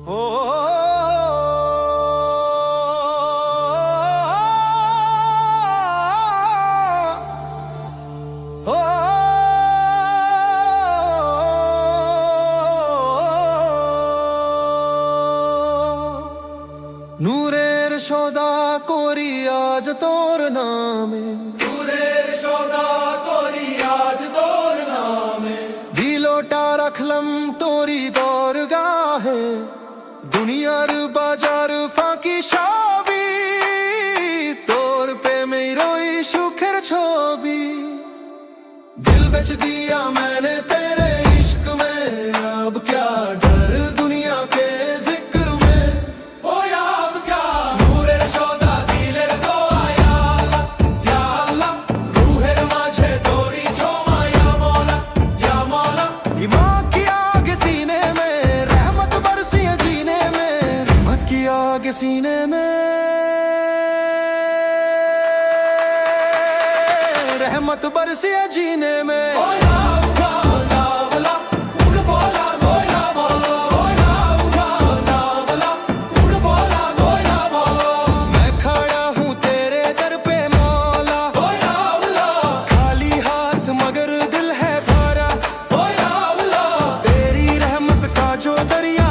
ओ নূরের সদা করি আজ তোর নামে, নূরের সদা করি আজ তোর নামে। দিলটা রাখলাম তোরি দরগাহে, দুনিয়ার বাজার ফাঁকি সবই তোর প্রেমেই রই সুখের ছবি। দিল বেচ দিয়া मैंने तेरे इश्क में, अब क्या डर दुनिया के जिक्र में। ও আব क्या নূরের সদা দিলের দোয়া ইয়া আল্লাহ ইয়া আল্লাহ। রূহের মাঝে তোরি ছোঁয়া ইয়া মওলা ইয়া মওলা। ईमान की आग सीने में, रहमत बरसी है जीने में, रहमत की आग सीने में, रहमत बरसी है जीने में। ও আব क्या লাবলা উড় बोला गोया बोलो। ও আব क्या लाबला उड़ बोला गोया बोलो। मैं खड़ा हूँ तेरे दर पे मौला, ও আল্লাह खाली हाथ मगर दिल है भरा, ও আল্लाह। तेरी रहमत का जो दरिया